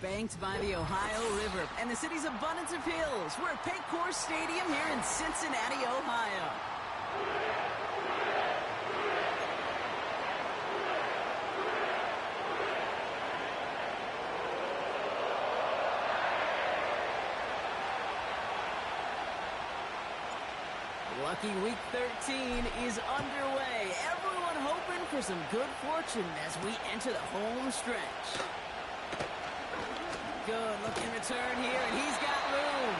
banked by the Ohio River and the city's abundance of hills. We're at Paycor Stadium here in Cincinnati, Ohio. Lucky Week 13 is underway. Everyone hoping for some good fortune as we enter the home stretch. Good looking return here, and he's got room.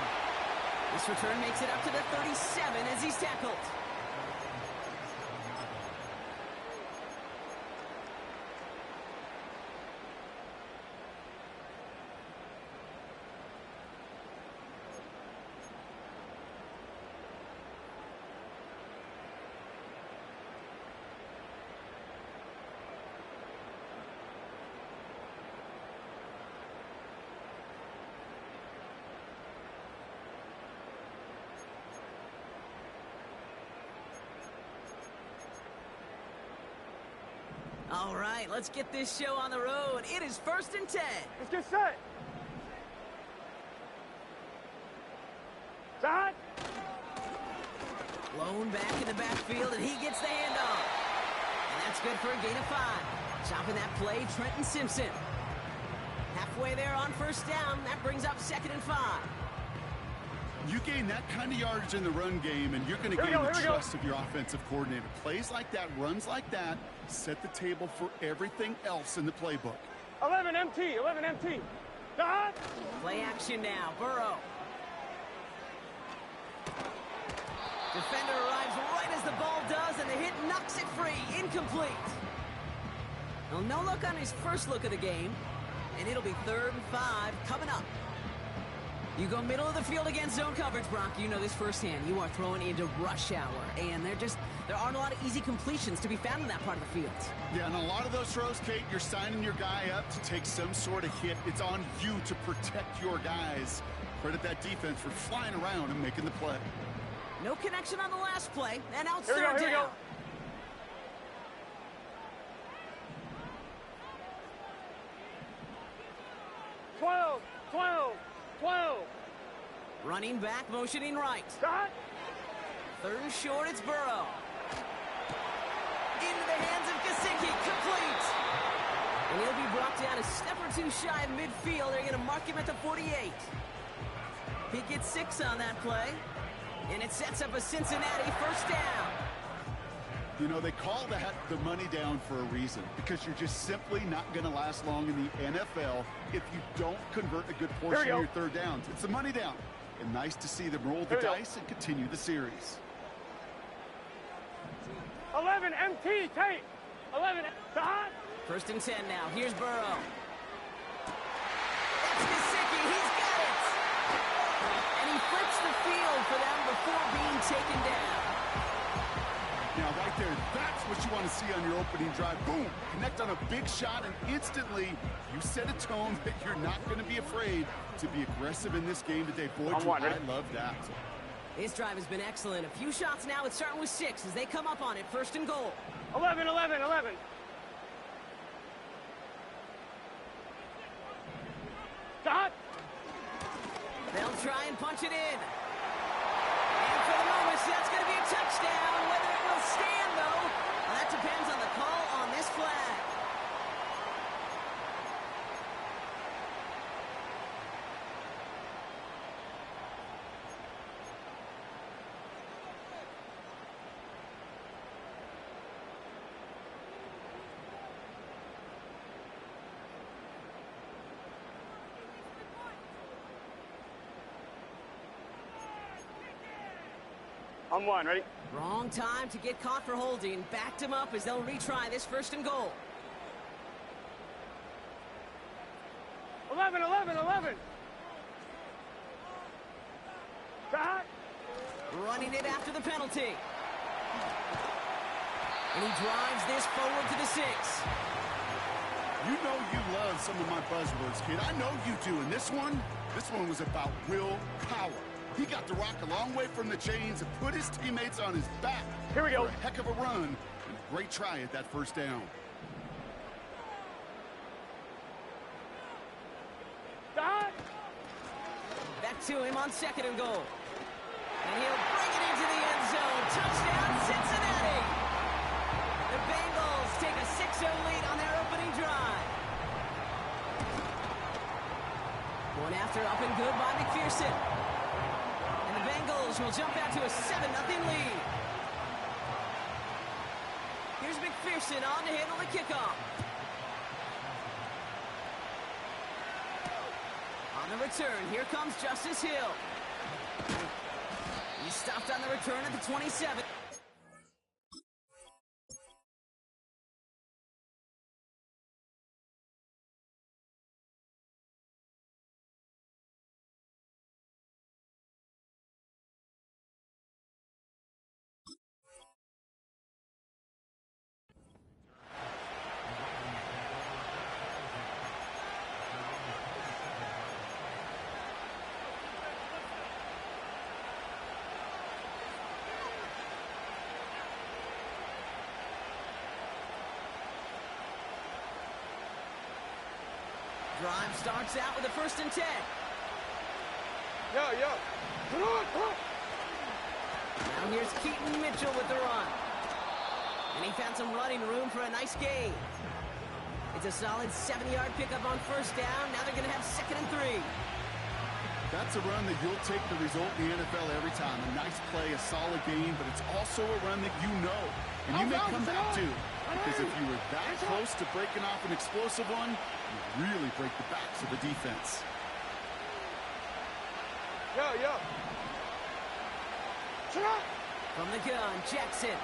This return makes it up to the 37 as he's tackled. All right, let's get this show on the road. It is 1st and 10. Let's get set. Set. Blown back in the backfield, and he gets the handoff. And that's good for a gain of 5. Chopping that play, Trenton Simpson. Halfway there on 1st down. That brings up 2nd and 5. You gain that kind of yardage in the run game, and you're going to gain the trust of your offensive coordinator. Plays like that, runs like that, set the table for everything else in the playbook. 11 MT, 11 MT. Dot. Play action now, Burrow. Defender arrives right as the ball does, and the hit knocks it free. Incomplete. Well, no look on his first look of the game, and it'll be 3rd and 5 coming up. You go middle of the field against zone coverage, Brock. You know this firsthand. You are throwing into rush hour, and there aren't a lot of easy completions to be found in that part of the field. Yeah, and a lot of those throws, Kate, you're signing your guy up to take some sort of hit. It's on you to protect your guys. Credit that defense for flying around and making the play. No connection on the last play, and out here third we down. go. 12, 12. 12. Running back, motioning right. Dot. 3rd and short, it's Burrow. Into the hands of Gesicki, complete. And he'll be brought down a step or two shy of midfield. They're going to mark him at the 48. He gets 6 on that play. And it sets up a Cincinnati 1st down. You know, they call that the money down for a reason, because you're just simply not going to last long in the NFL if you don't convert a good portion of your 3rd downs. It's the money down. And nice to see them roll the dice and continue the series. 11 MT, tape. 11 dot. 1st and 10 now. Here's Burrow. That's Gesicki. He's got it. And he flips the field for them before being taken down. Now, right there, that's what you want to see on your opening drive. Boom! Connect on a big shot, and instantly you set a tone that you're not going to be afraid to be aggressive in this game today. Boy, I love that. This drive has been excellent. A few shots now. It's starting with 6 as they come up on it. 1st and goal. 11, 11, 11. Dot. They'll try and punch it in. And for the moment, that's going to be a touchdown. Whether it will stand, though, well, that depends on the call on this flag. On 1, ready? Wrong time to get caught for holding. Backed him up as they'll retry this 1st and goal. 11, 11, 11. Dot. Running it after the penalty. And he drives this forward to the 6. You know you love some of my buzzwords, kid. I know you do. And this one was about will power. He got the rock a long way from the chains and put his teammates on his back. Here we go. For a heck of a run and a great try at that 1st down. to him on 2nd and goal. And he'll bring it into the end zone. Touchdown, Cincinnati! The Bengals take a 6-0 lead on their opening drive. One after, up and good by McPherson. And the Bengals will jump out to a 7-0 lead. Here's McPherson on to handle the kickoff. On the return, here comes Justice Hill. He's stopped on the return at the 27. Drive starts out with a 1st and 10. Yeah. Come on. Now here's Keaton Mitchell with the run. And he found some running room for a nice gain. It's a solid 7-yard pickup on 1st down. Now they're going to have 2nd and 3. That's a run that you'll take the result in the NFL every time. A nice play, a solid game, but it's also a run that you know. And you may come back to. Because if you were that close to breaking off an explosive one, you really break the backs of the defense. Yeah. From the gun, Jackson.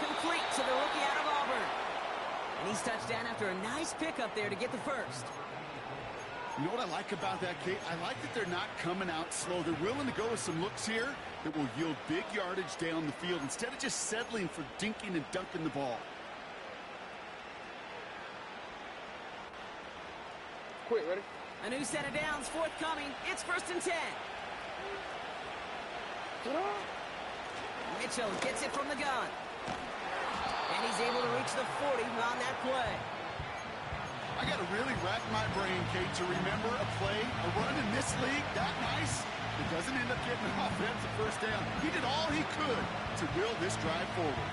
Complete to the rookie out of Auburn. And he's touched down after a nice pickup there to get the 1st. You know what I like about that, Kate? I like that they're not coming out slow. They're willing to go with some looks here that will yield big yardage down the field instead of just settling for dinking and dunking the ball. Quick, ready? A new set of downs forthcoming. It's 1st and 10. Mitchell gets it from the gun. And he's able to reach the 40 on that play. I got to really rack my brain, Kate, to remember a play, a run in this league that nice. It doesn't end up getting an offensive 1st down. He did all he could to will this drive forward.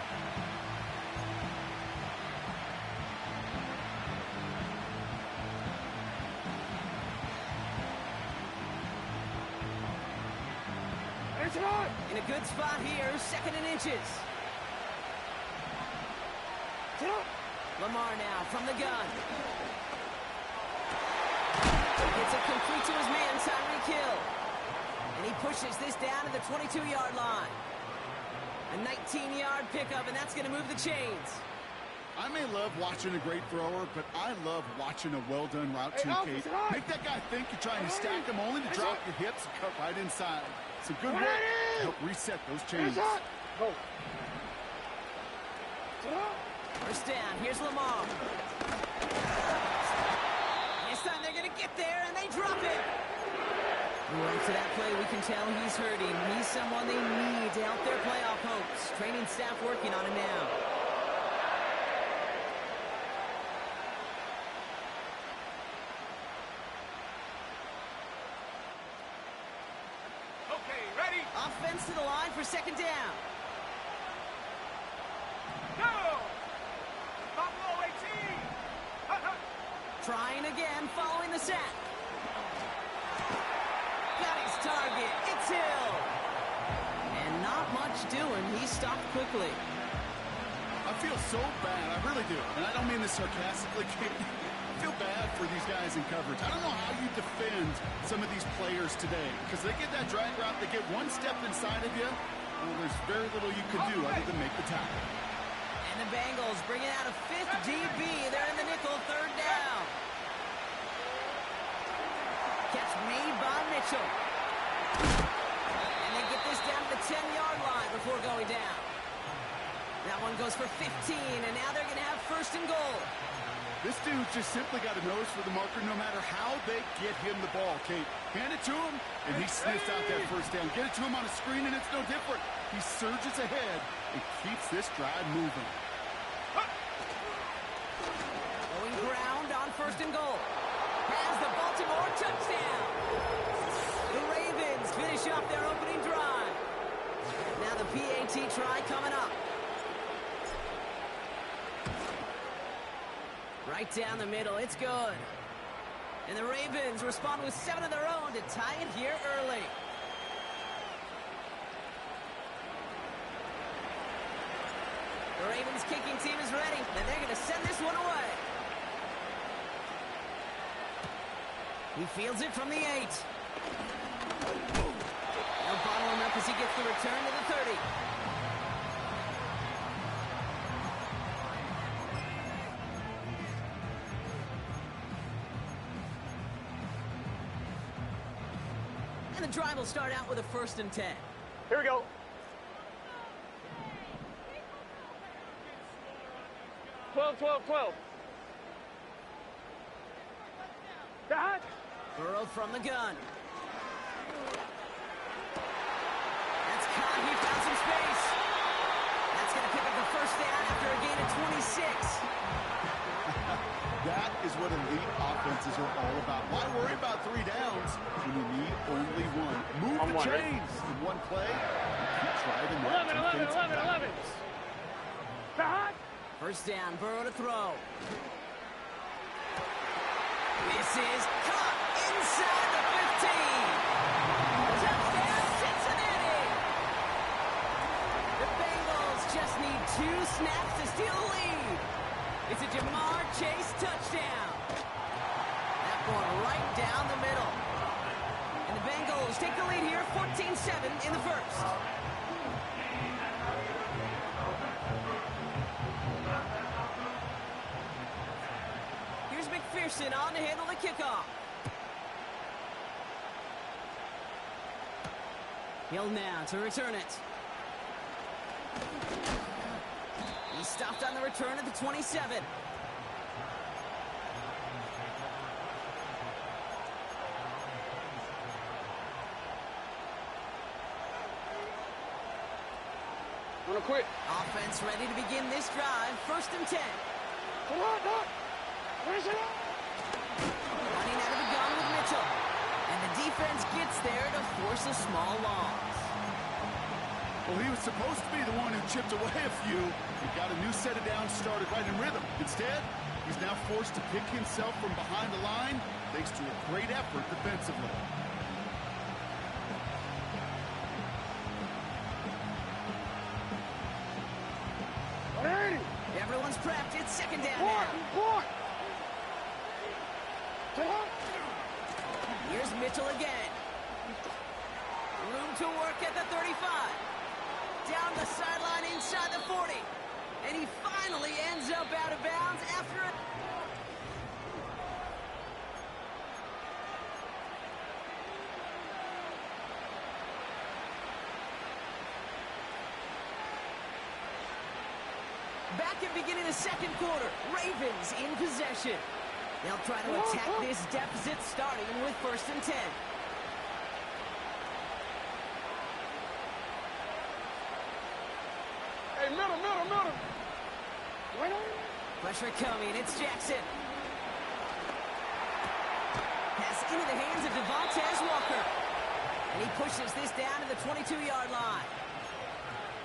In a good spot here, 2nd and inches. Lamar now from the gun. Gets it complete to his man, Tyreek Hill. And he pushes this down to the 22-yard line. A 19-yard pickup, and that's going to move the chains. I may love watching a great thrower, but I love watching a well-done route too, Kate. Make that guy think you're trying to stack him only to drop your hips and cut right inside. It's a good way to help reset those chains. Go. 1st down, here's Lamar. This time they're going to get there, and they drop it. Right to that play, we can tell he's hurting. He's someone they need to help their playoff hopes. Training staff working on him now. Okay, ready? Offense to the line for 2nd down. Go! Buffalo 18! Trying again, following the sack. Got his target. It's Hill. And not much doing. He stopped quickly. I feel so bad. I really do. And I don't mean this sarcastically, Kate. I feel bad for these guys in coverage. I don't know how you defend some of these players today. Because they get that drag route, they get one step inside of you. Well, there's very little you can do other than make the tackle. And the Bengals bringing out a 5th DB. They're in the nickel, 3rd down. Catch made by Mitchell. And they get this down to the 10-yard line before going down. That one goes for 15, and now they're going to have 1st and goal. This dude just simply got a nose for the marker no matter how they get him the ball, Kate. Hand it to him, and he sniffs out that 1st down. Get it to him on a screen, and it's no different. He surges ahead and keeps this drive moving. Going ground on 1st and goal. Has the Baltimore Touchdown! The Ravens finish off their opening drive. Now the PAT try coming up. Right down the middle, it's good. And the Ravens respond with 7 of their own to tie it here early. The Ravens kicking team is ready, and they're going to send this one away. He fields it from the 8. They'll bottle him up as he gets the return to the 30. And the drive will start out with a 1st and 10. Here we go. Twelve. Dad. Burrow from the gun. That's caught. He found some space. That's going to pick up the 1st down after a gain of 26. That is what elite offenses are all about. Why worry about 3 downs when you need only 1? Move the chains in one play. Keep driving that 11. Dad. 1st down, Burrow to throw. This is caught inside the 15. Touchdown, Cincinnati! The Bengals just need 2 snaps to steal the lead. It's a Jamar Chase touchdown. That one right down the middle. And the Bengals take the lead here, 14-7 in the 1st. McPherson on to handle the kickoff. Hill now to return it. He stopped on the return at the 27. Wanna quit? Offense ready to begin this drive. 1st and 10. Come on, Doc. Where's it at? Running out of the gun with Mitchell. And the defense gets there to force a small loss. Well, he was supposed to be the one who chipped away a few. He got a new set of downs started right in rhythm. Instead, he's now forced to pick himself from behind the line thanks to a great effort defensively. Everyone's prepped. It's 2nd down now. Here's Mitchell again. Room to work at the 35. Down the sideline inside the 40. And he finally ends up out of bounds after it. Back at beginning of the 2nd quarter. Ravens in possession. They'll try to attack this deficit starting with 1st and 10. Hey, middle. Pressure coming. It's Jackson. Pass into the hands of Devontae Walker. And he pushes this down to the 22-yard line.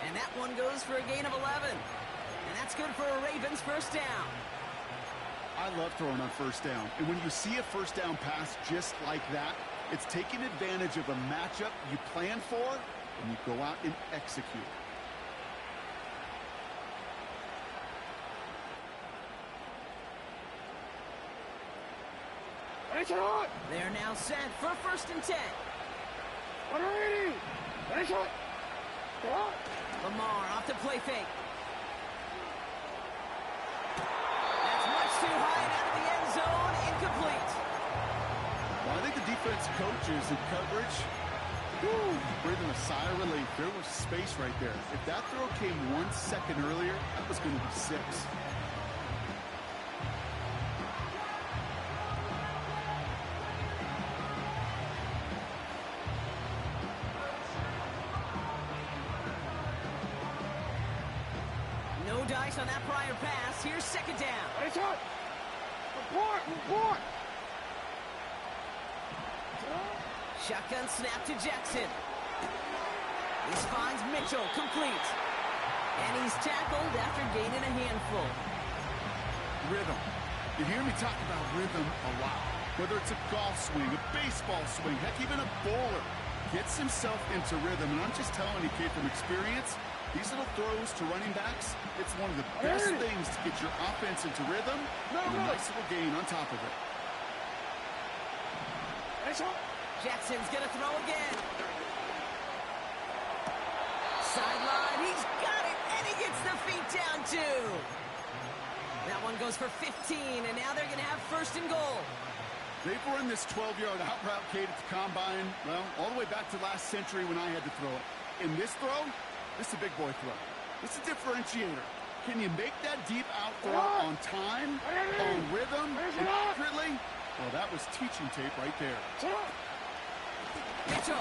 And that one goes for a gain of 11. And that's good for a Ravens 1st down. I love throwing on 1st down. And when you see a 1st down pass just like that, it's taking advantage of a matchup you plan for, and you go out and execute. They're now set for 1st and 10. Lamar off the play fake. That's much too high and out of the end zone. Incomplete. Well, I think the defense coaches and coverage, breathing a sigh of relief. There was space right there. If that throw came 1 second earlier, that was going to be 6. No dice on that prior pass. Here's 2nd down. Report. Shotgun snap to Jackson. He finds Mitchell, complete. And he's tackled after gaining a handful. Rhythm. You hear me talk about rhythm a lot. Whether it's a golf swing, a baseball swing, heck, even a bowler gets himself into rhythm. And I'm just telling you, kid, from experience, these little throws to running backs, it's one of the best things to get your offense into rhythm and a nice little gain on top of it. Jackson's going to throw again. Sideline, he's got it, and he gets the feet down, too. That one goes for 15, and now they're going to have first and goal. They've run this 12-yard out route, Kate, at the combine, well, all the way back to last century when I had to throw it. In this throw, this is a big boy throw. This is a differentiator. Can you make that deep out throw on time, on rhythm, and accurately? Well, that was teaching tape right there. Mitchell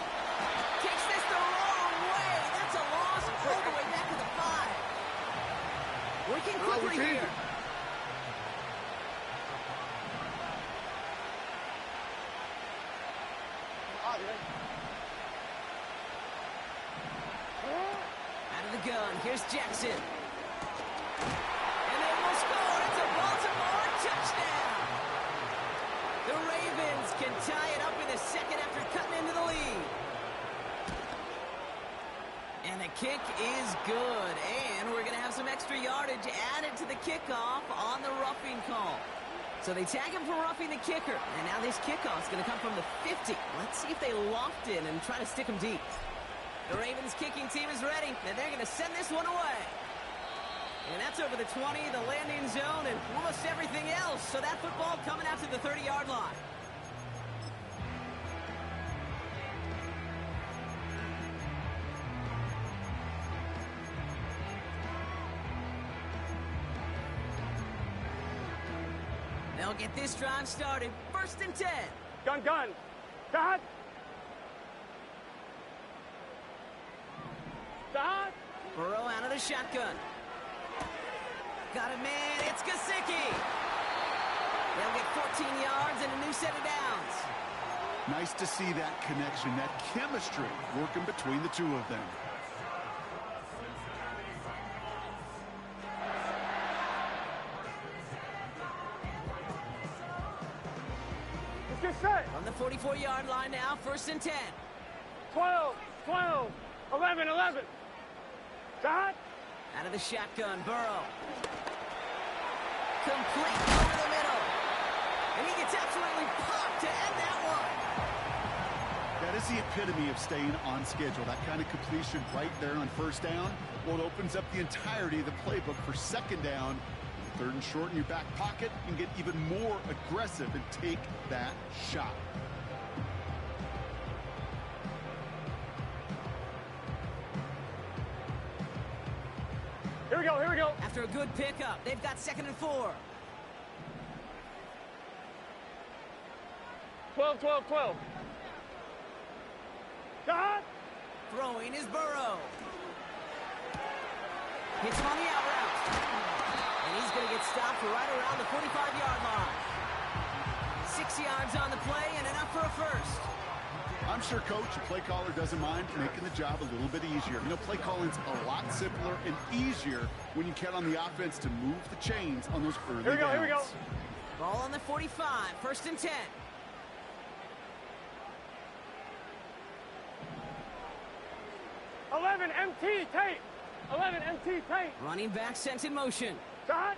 takes this the wrong way. That's a loss all the way back to the 5. Working quickly here. Out of the gun, here's Jackson. And they will score. It's a Baltimore touchdown. The Ravens can tie it up in the second after cutting into the lead. And the kick is good. And we're going to have some extra yardage added to the kickoff on the roughing call. So they tag him for roughing the kicker. And now this kickoff is going to come from the 50. Let's see if they loft in and try to stick him deep. The Ravens kicking team is ready, and they're going to send this one away. And that's over the 20, the landing zone, and almost everything else. So that football coming out to the 30-yard line. They'll get this drive started. First and 10. Gun. Dot. Burrow out of the shotgun. Got it, man. It's Gesicki. They'll get 14 yards and a new set of downs. Nice to see that connection, that chemistry working between the two of them. Let's get set. On the 44-yard line now, first and 10. 12, 11. Dot. Out of the shotgun, Burrow. Complete over the middle. And he gets absolutely popped to end that one. That is the epitome of staying on schedule. That kind of completion right there on first down. Well, it opens up the entirety of the playbook for second down. Third and short in your back pocket. You can get even more aggressive and take that shot. Here we go. After a good pickup, they've got second and 4. 12. Dot. Throwing is Burrow. Hits him on the out route. And he's going to get stopped right around the 45-yard line. 6 yards on the play and enough for a first. I'm sure, Coach, a play caller doesn't mind making the job a little bit easier. You know, play calling's a lot simpler and easier when you count on the offense to move the chains on those early downs. Here we go. Ball on the 45, first and 10. MT tape. Running back sent in motion. Dot.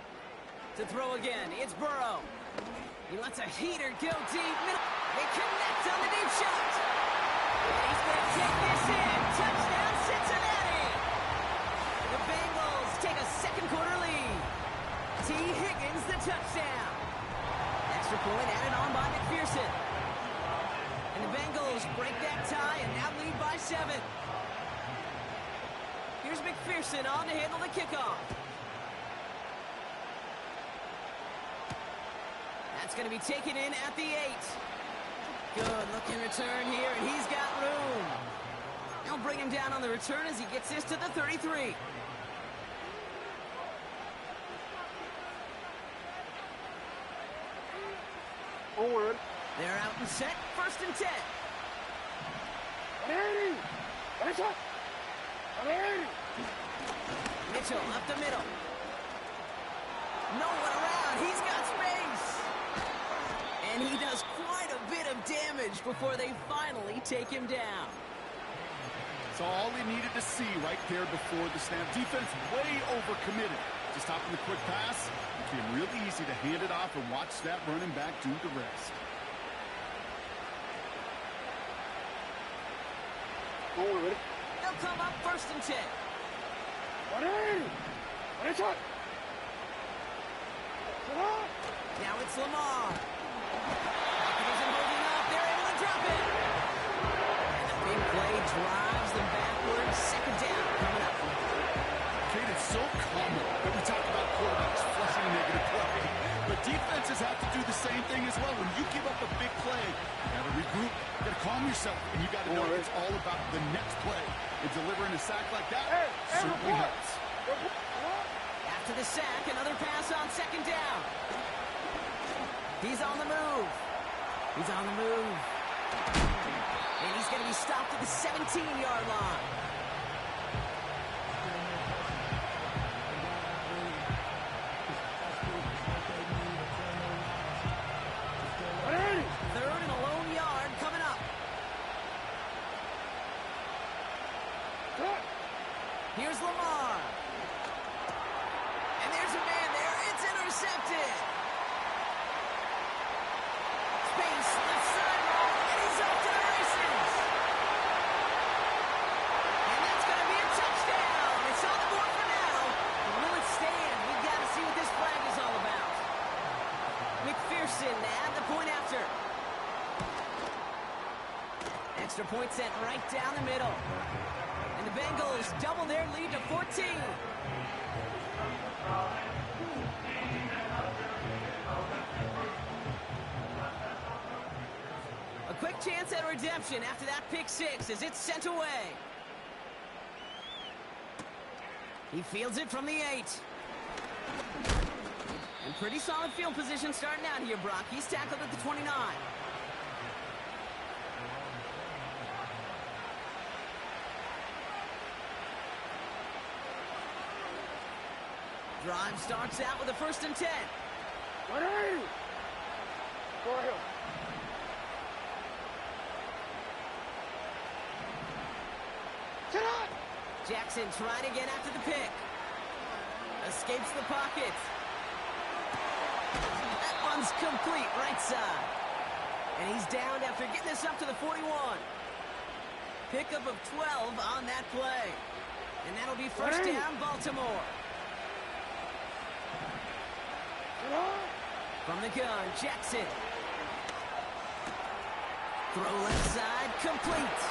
To throw again, it's Burrow. He lets a heater go deep. They connect on the deep shot. And he's going to take this in. Touchdown, Cincinnati. The Bengals take a second quarter lead. T. Higgins, the touchdown. Extra point added on by McPherson. And the Bengals break that tie and now lead by 7. Here's McPherson on to handle the kickoff. That's going to be taken in at the 8. Good looking return here, and he's got room. They'll bring him down on the return as he gets this to the 33. Forward. They're out and set, first and 10. Mitchell up the middle. No one around. He's got space. And he does quite a bit of damage before they finally take him down. So all he needed to see right there before the snap. Defense way overcommitted. Just stopping the quick pass. It became really easy to hand it off and watch that running back do the rest. They'll come up 1st and 10. Now it's Lamar. Pocket isn't holding up. They're able to drop it. And the big play drives them backwards. 2nd down coming up. Kate, it's so common that we talk about quarterbacks flushing negative play. But defenses have to do the same thing as well. When you give up a big play, you got to regroup, you got to calm yourself, and you got to know it's all about the next play. And delivering a sack like that certainly helps. After the sack, another pass on 2nd down. He's on the move. He's on the move. And he's going to be stopped at the 17-yard line. Third and a lone yard coming up. Here's Lamar. And there's a man there. It's intercepted. Space, left side roll, and he's off to the races. And that's going to be a touchdown. It's on the board for now. But will it stand? We've got to see what this flag is all about. McPherson at the point after. Extra point sent right down the middle. And the Bengals double their lead to 14. A quick chance at redemption after that pick 6 as it's sent away. He fields it from the 8. And pretty solid field position starting out here, Brock. He's tackled at the 29. Drive starts out with a 1st and 10. Jackson trying again after the pick. Escapes the pocket. That one's complete right side. And he's down after getting this up to the 41. Pickup of 12 on that play. And that'll be 1st down, Baltimore. From the gun, Jackson. Throw left side, complete.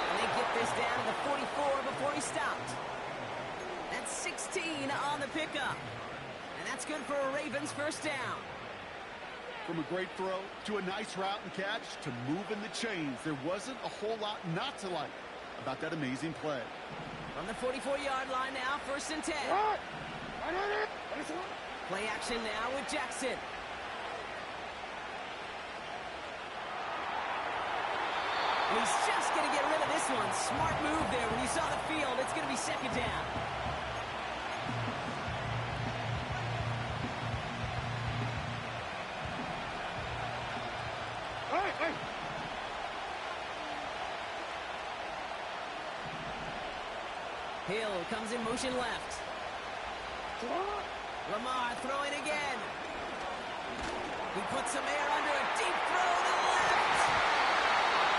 And they get this down to the 44 before he stopped. That's 16 on the pickup. And that's good for a Ravens 1st down. From a great throw to a nice route and catch to moving the chains, there wasn't a whole lot not to like about that amazing play. From the 44-yard line now, 1st and 10. Play action now with Jackson. He's just going to get rid of this one. Smart move there. When you saw the field, it's going to be 2nd down. Hill comes in motion left. Lamar throwing again. He puts some air under a deep throw to the left.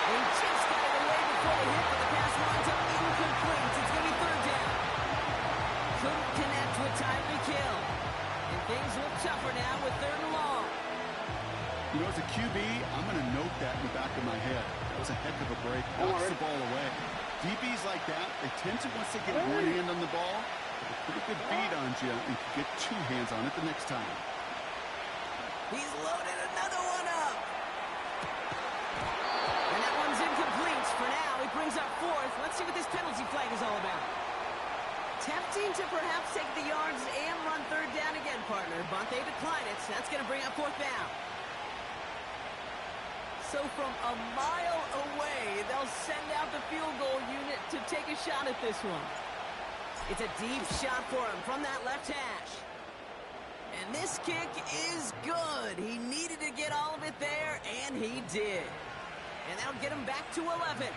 He just got it away before the hit, but the pass winds up incomplete. It's going to be 3rd down. Couldn't connect with Tyreek Hill. And things look tougher now with 3rd and long. You know, as a QB, I'm going to note that in the back of my head. That was a heck of a break. Knocks the ball away. DBs like that, they tend to, once they get one hand on the ball, put a good beat on you and get 2 hands on it the next time. He's loaded another one up. And that one's incomplete. For now, he brings up 4th. Let's see what this penalty flag is all about. Tempting to perhaps take the yards and run 3rd down again, partner, but they decline it. So that's going to bring up 4th down. So from a mile away, they'll send out the field goal unit to take a shot at this one. It's a deep shot for him from that left hash. And this kick is good. He needed to get all of it there, and he did. And that'll get him back to 11.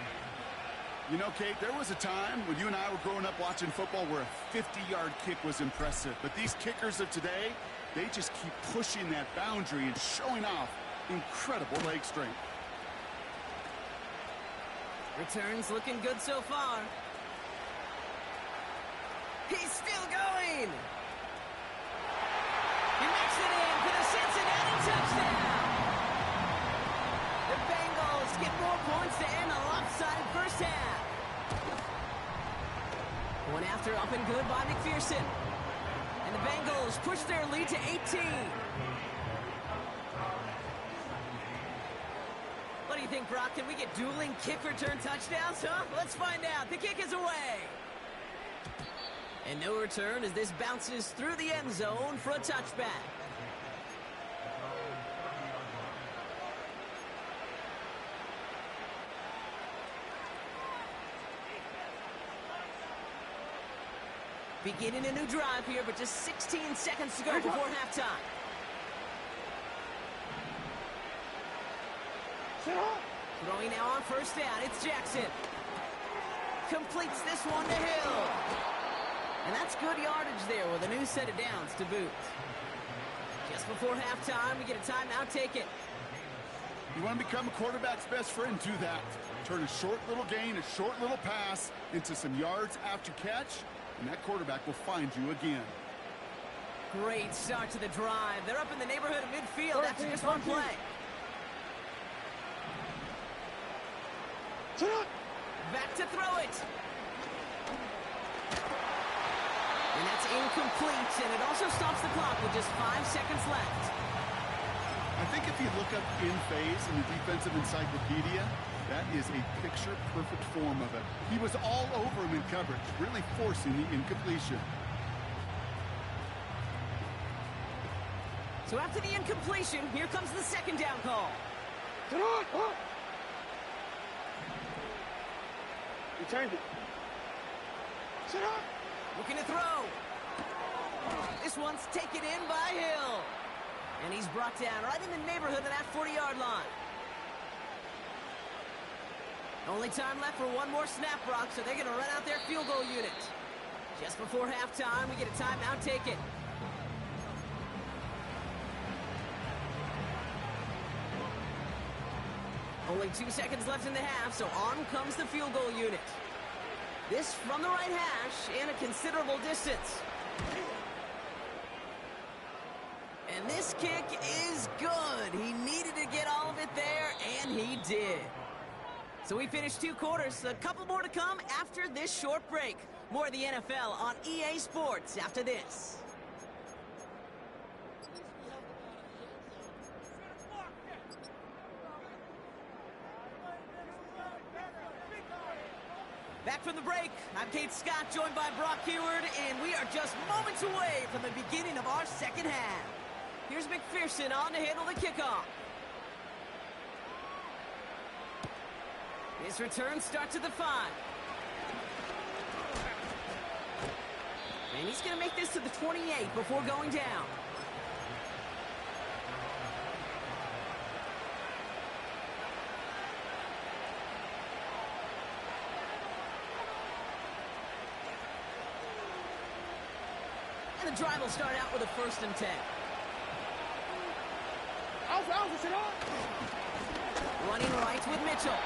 You know, Kate, there was a time when you and I were growing up watching football where a 50-yard kick was impressive. But these kickers of today, they just keep pushing that boundary and showing off incredible leg strength. Returns looking good so far. He's still going. He makes it in for the Cincinnati touchdown. The Bengals get more points to end the lopsided first half. One after up and good by McPherson. And the Bengals push their lead to 18. What do you think, Brock? Can we get dueling kick return touchdowns, huh? Let's find out. The kick is away. And no return as this bounces through the end zone for a touchback. Beginning a new drive here, but just 16 seconds to go before halftime. Throwing now on first down, it's Jackson. Completes this one to Hill. And that's good yardage there with a new set of downs to boot. Just before halftime, we get a timeout taken. You want to become a quarterback's best friend? Do that. Turn a short little gain, a short little pass into some yards after catch, and that quarterback will find you again. Great start to the drive. They're up in the neighborhood of midfield after just one play. Back to throw it. And that's incomplete, and it also stops the clock with just 5 seconds left. I think if you look up in phase in the defensive encyclopedia, that is a picture-perfect form of it. He was all over him in coverage, really forcing the incompletion. So after the incompletion, here comes the second down call. Returned it. Looking to throw. This one's taken in by Hill. And he's brought down right in the neighborhood of that 40-yard line. Only time left for one more snap, Brock, so they're going to run out their field goal unit. Just before halftime, we get a timeout taken. Only 2 seconds left in the half, so on comes the field goal unit. This from the right hash and a considerable distance. And this kick is good. He needed to get all of it there, and he did. So we finished 2 quarters. A couple more to come after this short break. More of the NFL on EA Sports after this. Back from the break, I'm Kate Scott, joined by Brock Heward, and we are just moments away from the beginning of our second half. Here's McPherson on to handle the kickoff. His return starts at the 5. And he's going to make this to the 28 before going down. And the drive will start out with a 1st and 10. Running right with Mitchell.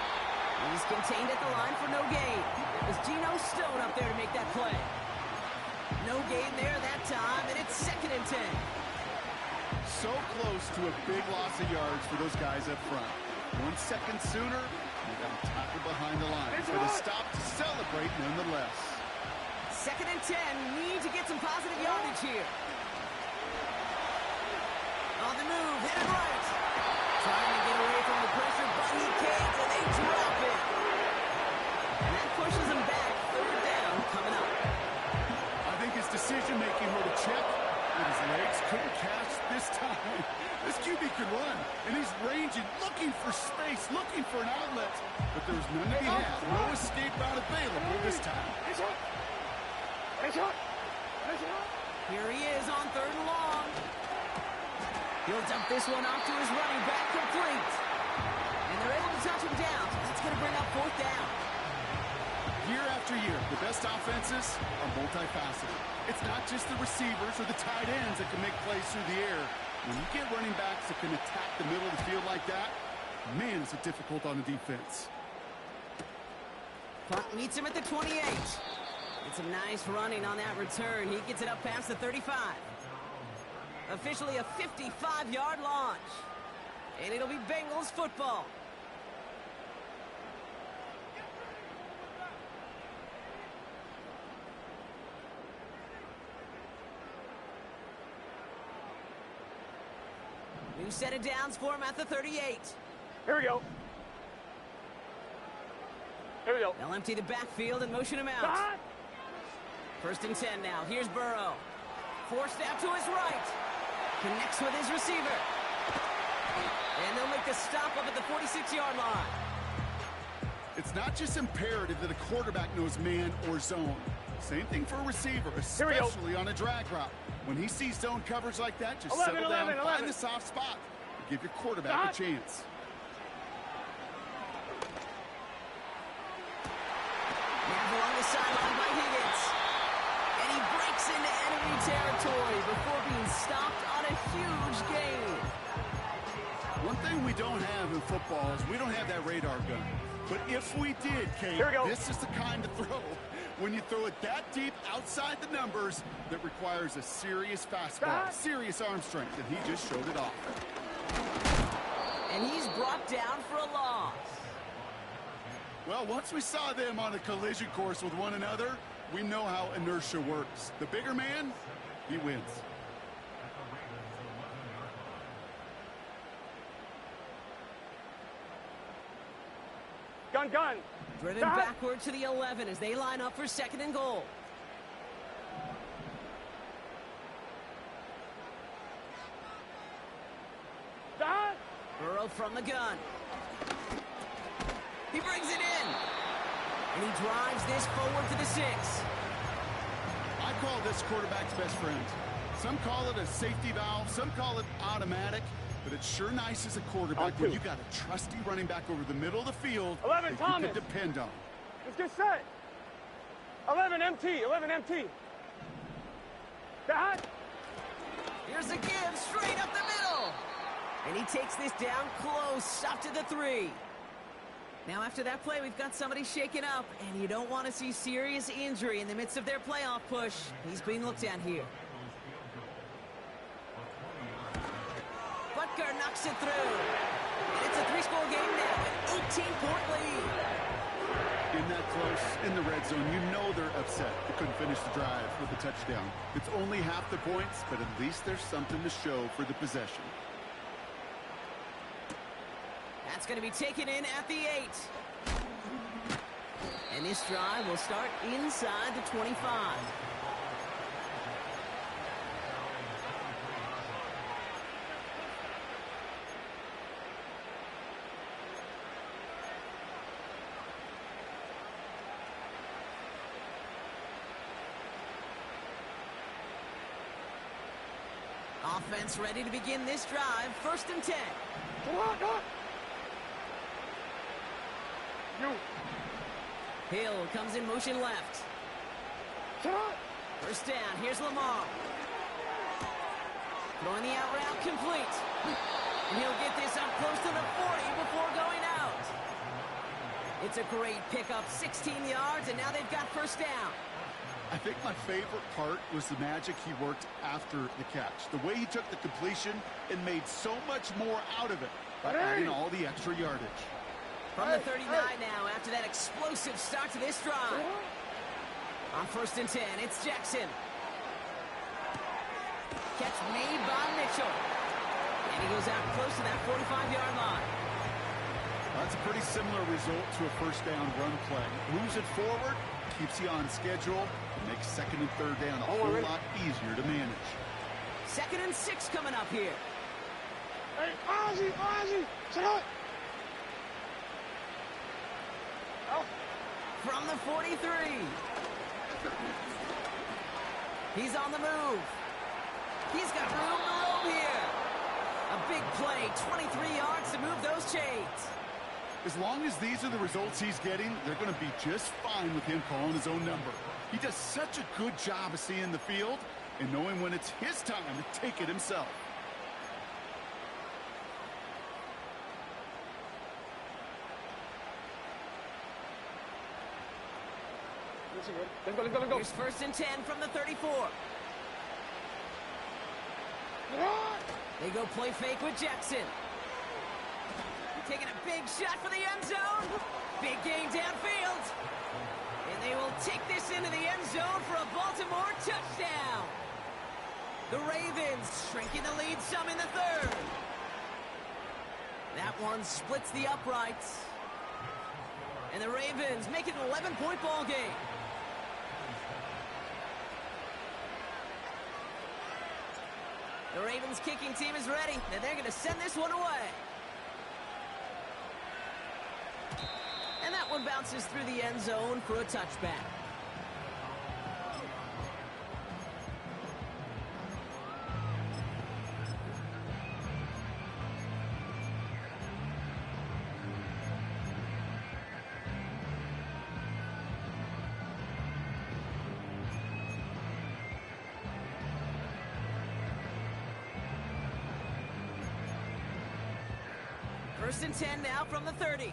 He's contained at the line for no gain. It was Geno Stone up there to make that play. No gain there that time, and it's 2nd and 10. So close to a big loss of yards for those guys up front. 1 second sooner, they got to tackle behind the line. But a stop to celebrate nonetheless. 2nd and 10, need to get some positive yardage here. On the move, headed right. Trying to get away from the pressure, but he can't, and they drop it. And that pushes him back. 3rd down coming up. I think his decision-making with a check with his legs, couldn't catch this time. This QB can run, and he's ranging, looking for space, looking for an outlet. But there's none to be had. No escape route available this time. Here he is on 3rd and long. He'll dump this one off to his running back, complete. And they're able to touch him down. That's going to bring up 4th down. Year after year, the best offenses are multifaceted. It's not just the receivers or the tight ends that can make plays through the air. When you get running backs that can attack the middle of the field like that, man, is it difficult on the defense. Punt meets him at the 28. It's some nice running on that return. He gets it up past the 35. Officially a 55-yard launch. And it'll be Bengals football. New set of downs for him at the 38. Here we go. Here we go. They'll empty the backfield and motion him out. 1st and 10 now. Here's Burrow. Forced out to his right. Connects with his receiver. And they'll make the stop up at the 46-yard line. It's not just imperative that a quarterback knows man or zone. Same thing for a receiver, especially on a drag route. When he sees zone coverage like that, just settle down, find the soft spot, and give your quarterback a chance. Now along the sideline by Higgins. And he breaks into enemy territory before being stopped on a huge gain. One thing we don't have in football is we don't have that radar gun. But if we did, Kate, this is the kind of throw. When you throw it that deep outside the numbers, that requires a serious fastball, serious arm strength, and he just showed it off. And he's brought down for a loss. Well, once we saw them on a collision course with one another, we know how inertia works. The bigger man, he wins. Gun. Driven backward to the 11 as they line up for 2nd and goal. Burrow from the gun. He brings it in. And he drives this forward to the 6. I call this quarterback's best friend. Some call it a safety valve, some call it automatic, but it's sure nice as a quarterback when you got a trusty running back over the middle of the field 11, that you can depend on. Let's get set. 11 MT. Here's a give straight up the middle. And he takes this down close, up to the 3. Now after that play, we've got somebody shaken up, and you don't want to see serious injury in the midst of their playoff push. He's being looked at here. Butker knocks it through. And it's a 3-score game now, an 18-point lead. In that close, in the red zone, you know they're upset. They couldn't finish the drive with a touchdown. It's only half the points, but at least there's something to show for the possession. That's going to be taken in at the 8. And this drive will start inside the 25. Offense ready to begin this drive. 1st and 10. Hill comes in motion left. 1st down. Here's Lamar. Throwing the out route complete. And he'll get this up close to the 40 before going out. It's a great pickup. 16 yards, and now they've got 1st down. I think my favorite part was the magic he worked after the catch. The way he took the completion and made so much more out of it by adding all the extra yardage. From the 39 now, after that explosive start to this drive. On 1st and 10, it's Jackson. Catch made by Mitchell. And he goes out close to that 45-yard line. That's a pretty similar result to a 1st down run play. Moves it forward, keeps you on schedule, and makes 2nd and 3rd down a whole lot easier to manage. 2nd and 6 coming up here. Hey, Ozzy, sit up. Oh. From the 43. He's on the move. He's got room to roam here. A big play, 23 yards to move those chains. As long as these are the results he's getting, they're going to be just fine with him calling his own number. He does such a good job of seeing the field and knowing when it's his time to take it himself. Let's go. Here's 1st and 10 from the 34. They go play fake with Jackson. Taking a big shot for the end zone. Big gain downfield. And they will take this into the end zone for a Baltimore touchdown. The Ravens shrinking the lead some in the 3rd. That one splits the uprights. And the Ravens make it an 11-point ball game. The Ravens kicking team is ready, and they're going to send this one away. And that one bounces through the end zone for a touchback. First and 10 now from the 30.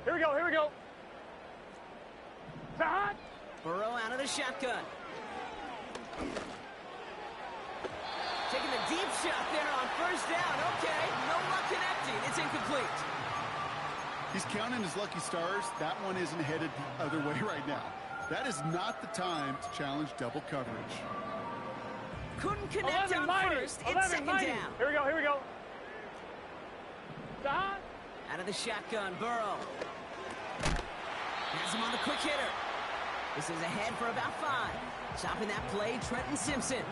Here we go. Hot. Burrow out of the shotgun. Taking the deep shot there on 1st down. Okay, no luck connecting. It's incomplete. He's counting his lucky stars. That one isn't headed the other way right now. That is not the time to challenge double coverage. Couldn't connect on first. It's 2nd down. Here we go. Hot. Out of the shotgun, Burrow. Has him on the quick hitter. This is ahead for about 5. Stopping that play, Trenton Simpson.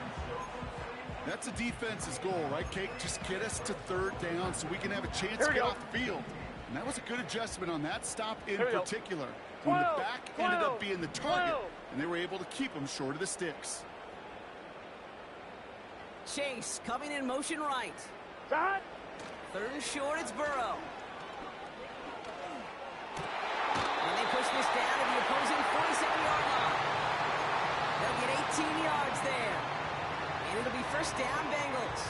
That's a defense's goal, right, Cake? Just get us to 3rd down so we can have a chance to get off the field. And that was a good adjustment on that stop in particular. When the back ended up being the target, and they were able to keep him short of the sticks. Chase coming in motion right. Hot. 3rd and short, it's Burrow. And they push this down to the opposing 47-yard line. They'll get 18 yards there. And it'll be 1st down, Bengals.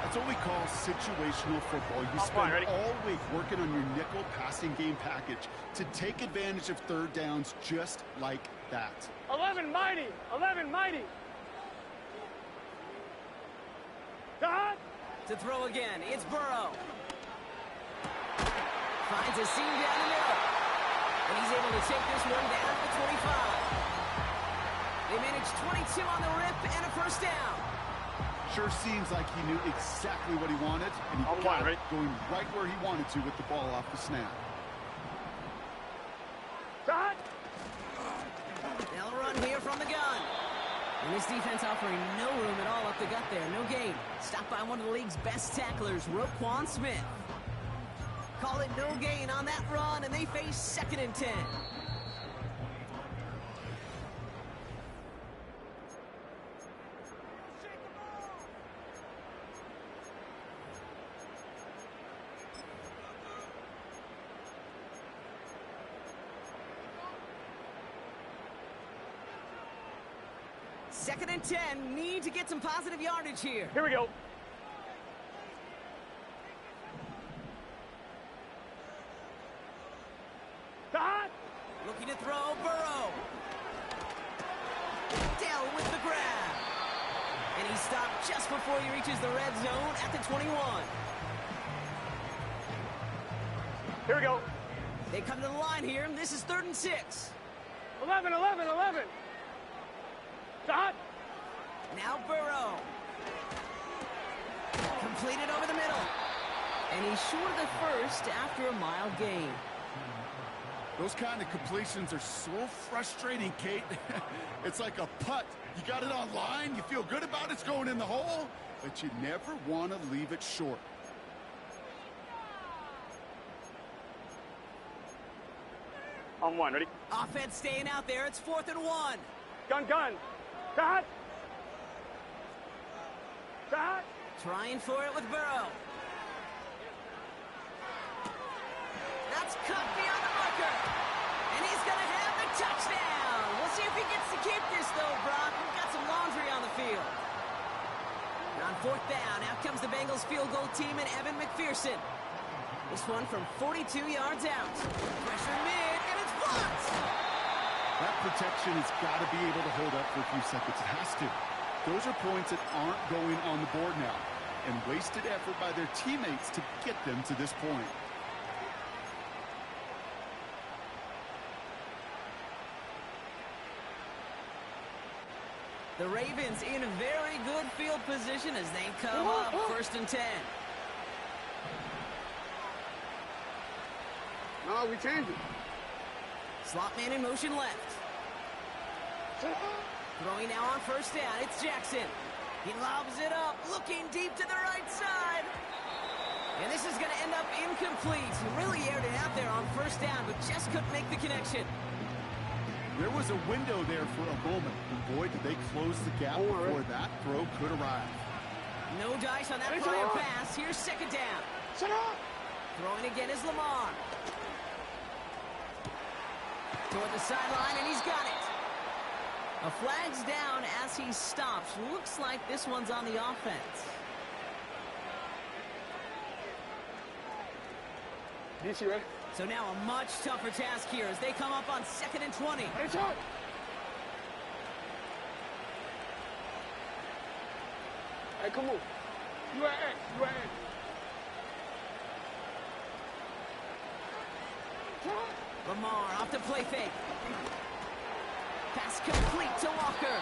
That's what we call situational football. You spend all week working on your nickel passing game package to take advantage of 3rd downs just like that. 11 mighty. Hot. To throw again, it's Burrow. Finds a seam down the middle. And he's able to take this one down to the 25. They managed 22 on the rip and a 1st down. Sure seems like he knew exactly what he wanted, and he got it going right where he wanted to with the ball off the snap. Hot. They'll run here from the gun. And this defense offering no room at all up the gut there. No gain. Stopped by one of the league's best tacklers, Roquan Smith. Call it no gain on that run, and they face 2nd and 10. Second and 10, need to get some positive yardage here. Here we go. Hot. Looking to throw, Burrow. Down with the grab. And he stopped just before he reaches the red zone at the 21. Here we go. They come to the line here, and this is 3rd and 6. 11. Hot. Now Burrow. Completed over the middle. And he's short of the 1st after a mild gain. Those kind of completions are so frustrating, Kate. It's like a putt. You got it on line, you feel good about it's going in the hole, but you never want to leave it short. On one, ready? Offense staying out there. It's 4th and 1. Gun. Cut. Cut. Trying for it with Burrow. That's cut beyond the marker. And he's going to have the touchdown. We'll see if he gets to keep this, though, Brock. We've got some laundry on the field. On 4th down, out comes the Bengals field goal team and Evan McPherson. This one from 42 yards out. Pressure mid, and it's blocked. That protection has got to be able to hold up for a few seconds. It has to. Those are points that aren't going on the board now, and wasted effort by their teammates to get them to this point. The Ravens in a very good field position as they come up 1st and 10. No, we changed it. Slot man in motion left. Throwing now on 1st down. It's Jackson. He lobs it up, looking deep to the right side. And this is going to end up incomplete. He really aired it out there on 1st down, but just couldn't make the connection. There was a window there for a moment, and boy, did they close the gap before that throw could arrive. No dice on that prior pass. Here's 2nd down. Throwing again is Lamar. Toward the sideline, and he's got it. A flag's down as he stops. Looks like this one's on the offense. DC, ready? So now a much tougher task here as they come up on 2nd and 20. Ready, shot. Hey, come on. You at X. Lamar off the play fake. Pass complete to Walker.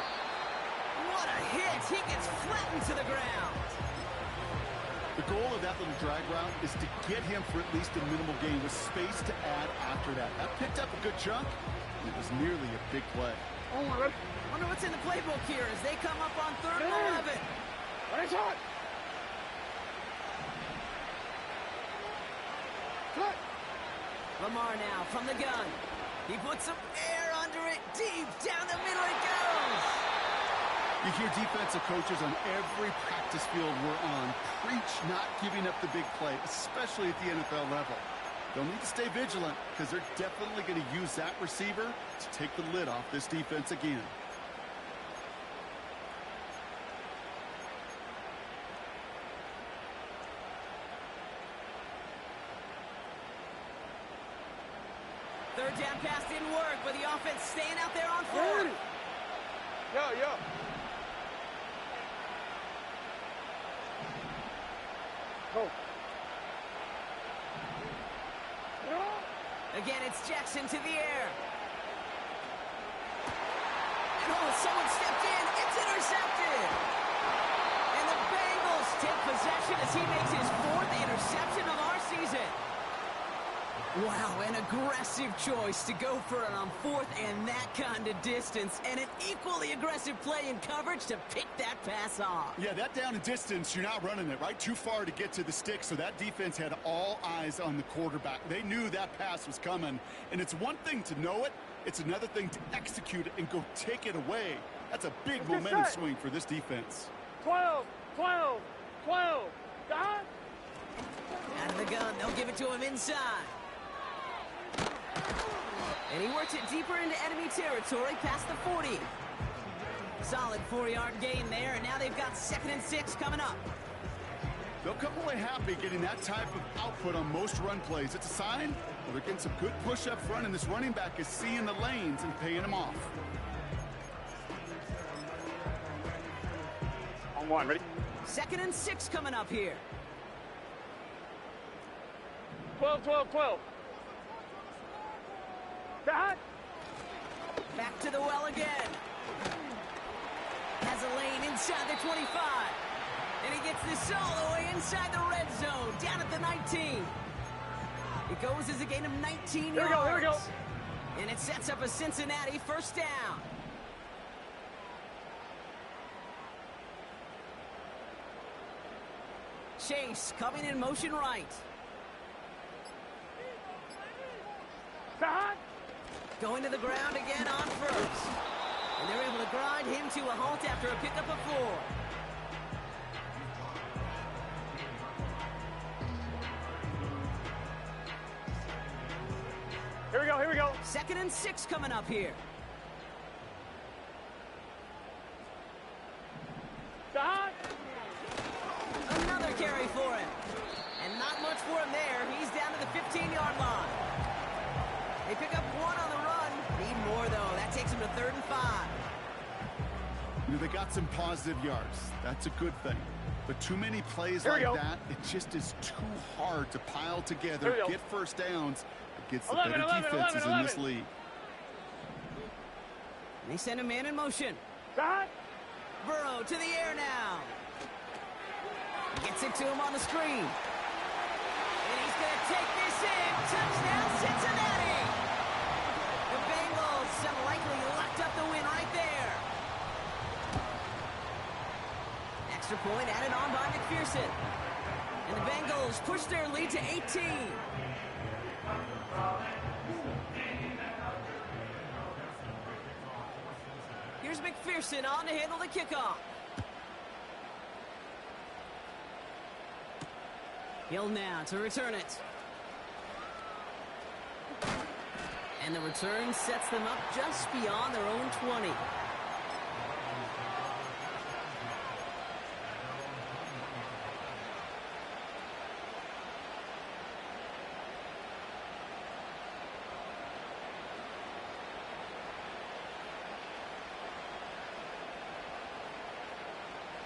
What a hit. He gets flattened to the ground. The goal of that little drag route is to get him for at least a minimal gain with space to add after that. That picked up a good chunk, and it was nearly a big play. Oh, my God. Wonder what's in the playbook here as they come up on 3rd and 11. Ready, shot. Cut. Lamar now from the gun. He puts some air under it. Deep down the middle it goes. You hear defensive coaches on every practice field we're on preach not giving up the big play, especially at the NFL level. They'll need to stay vigilant because they're definitely going to use that receiver to take the lid off this defense again. Third down pass didn't work, but the offense staying out there on 4th. Yo. Go. Again, it's Jackson to the air. And someone stepped in. It's intercepted. And the Bengals take possession as he makes his 4th interception of our season. Wow, an aggressive choice to go for it on 4th and that kind of distance. And an equally aggressive play in coverage to pick that pass off. Yeah, that down and distance, you're not running it, right? Too far to get to the stick, so that defense had all eyes on the quarterback. They knew that pass was coming, and it's one thing to know it. It's another thing to execute it and go take it away. That's a big momentum swing for this defense. 12. Got? Out of the gun, they'll give it to him inside. And he works it deeper into enemy territory past the 40. Solid 4-yard gain there, and now they've got 2nd and 6 coming up. They'll come away happy getting that type of output on most run plays. It's a sign well, they're getting some good push up front, and this running back is seeing the lanes and paying them off. On 1, ready? 2nd and 6 coming up here. 12. That. Back to the well again. Has a lane inside the 25. And he gets this all the way inside the red zone, down at the 19. It goes as a gain of 19 yards. Here we go. And it sets up a Cincinnati first down. Chase coming in motion right. Going to the ground again on first. And they're able to grind him to a halt after a pickup of 4. Here we go, here we go. 2nd and 6 coming up here. Another carry for him. And not much for him there. He's down to the 15-yard line. They pick up 1 on the run. Need more, though. That takes him to 3rd and 5. You know, they got some positive yards. That's a good thing. But too many plays like that, it just is too hard to pile together, get first downs against the better defenses in this league. And they send a man in motion. Burrow to the air now. Gets it to him on the screen. And he's going to take this in. Touchdown, Cincinnati! The Bengals likely locked up the win right there. Extra point added on by McPherson. And the Bengals push their lead to 18. Here's McPherson on to handle the kickoff. Hill now to return it. And the return sets them up just beyond their own 20.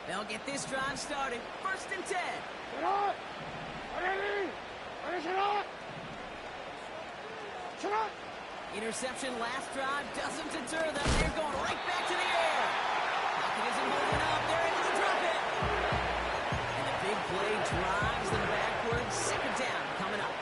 They'll get this drive started. 1st and 10. Interception last drive doesn't deter them. They're going right back to the air. Pocket isn't holding up. They're able to drop it. And the big play drives them backwards. 2nd down coming up.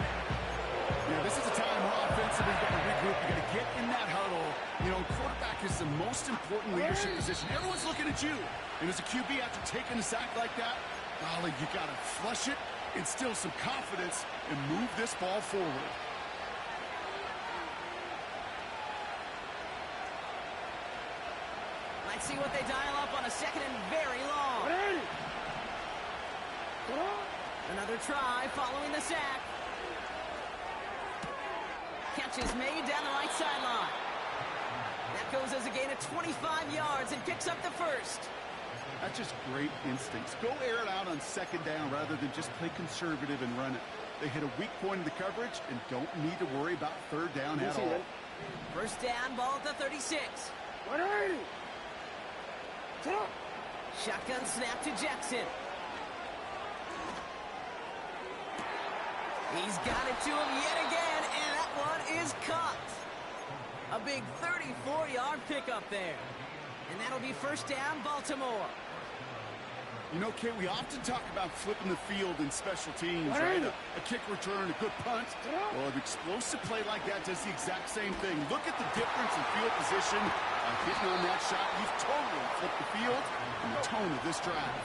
Yeah, this is a time where offensively you've got to regroup. You've got to get in that huddle. You know, quarterback is the most important leadership position. Everyone's looking at you. And as a QB, after taking a sack like that, golly, you got to flush it, instill some confidence, and move this ball forward. Let's see what they dial up on a 2nd and very long. Another try following the sack. Catch is made down the right sideline. That goes as a gain of 25 yards and picks up the 1st. That's just great instincts. Go air it out on 2nd down rather than just play conservative and run it. They hit a weak point in the coverage and don't need to worry about 3rd down at all. 1st down, ball at the 36. Shotgun snap to Jackson. He's got it to him yet again, and that one is caught. A big 34-yard pickup there. And that'll be 1st down, Baltimore. You know, Kate, we often talk about flipping the field in special teams, right? A kick return, a good punt. Well, an explosive play like that does the exact same thing. Look at the difference in field position. Hitting on that shot, you've totally flipped the field and the tone of this drive.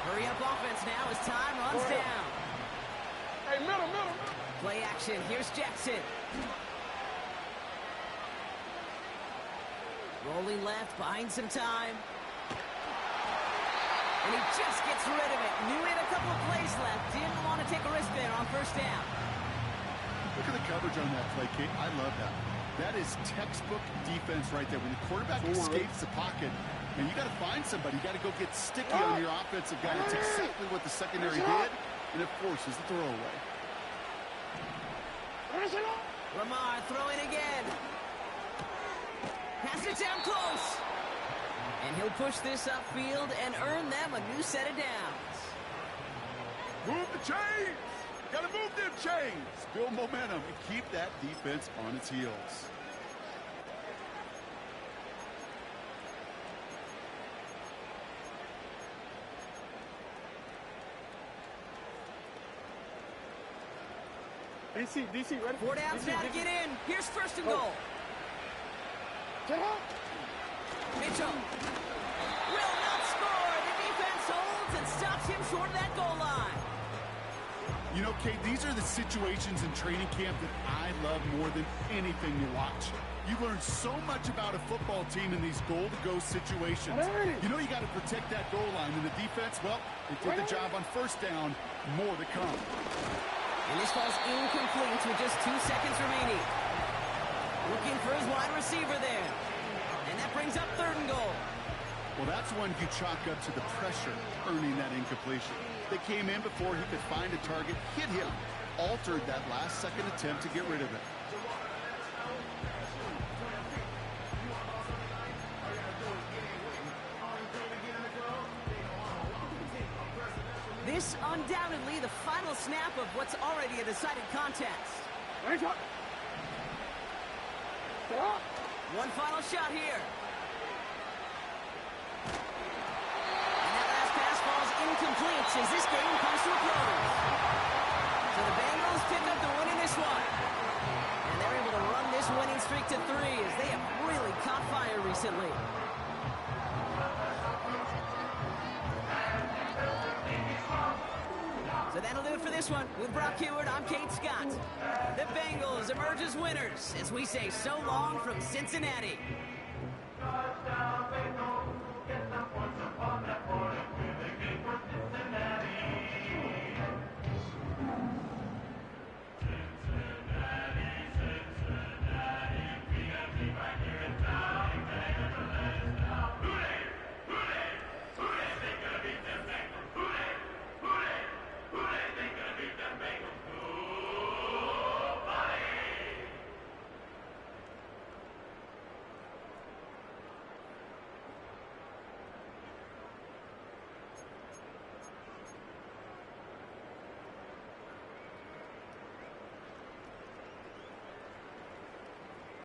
Hurry up offense now as time runs down. Hey, middle. Play action. Here's Jackson. Rolling left, buying some time. And he just gets rid of it. Knew he had a couple of plays left. Didn't want to take a risk there on 1st down. Look at the coverage on that play, Kate. I love that. That is textbook defense right there. When the quarterback escapes the pocket, and you got to find somebody. You got to go get sticky on your offensive guy. That's exactly what the secondary did, and it forces the throwaway. Lamar throwing again. Pass it down close. And he'll push this upfield and earn them a new set of downs. Move the chains! Gotta move them chains! Build momentum and keep that defense on its heels. DC, ready? 4 downs now to get in. Here's first and goal. Mitchell will not score. The defense holds and stops him short of that goal line. You know, Kate, these are the situations in training camp that I love more than anything to watch. You learn so much about a football team in these goal-to-go situations. You know you got to protect that goal line. And the defense, well, they did the job on first down. More to come. And this falls incomplete with just 2 seconds remaining. Looking for his wide receiver there. And that brings up third and goal. Well, that's one you chalk up to the pressure earning that incompletion. They came in before he could find a target, hit him, altered that last-second attempt to get rid of it. This undoubtedly the final snap of what's already a decided contest. One final shot here. And that last pass falls incomplete as this game comes to a close. So the Bengals pick up the win in this one. And they're able to run this winning streak to 3 as they have really caught fire recently. So that'll do it for this one. With Brock Heward, I'm Kate Scott. The Bengals emerge as winners as we say so long from Cincinnati.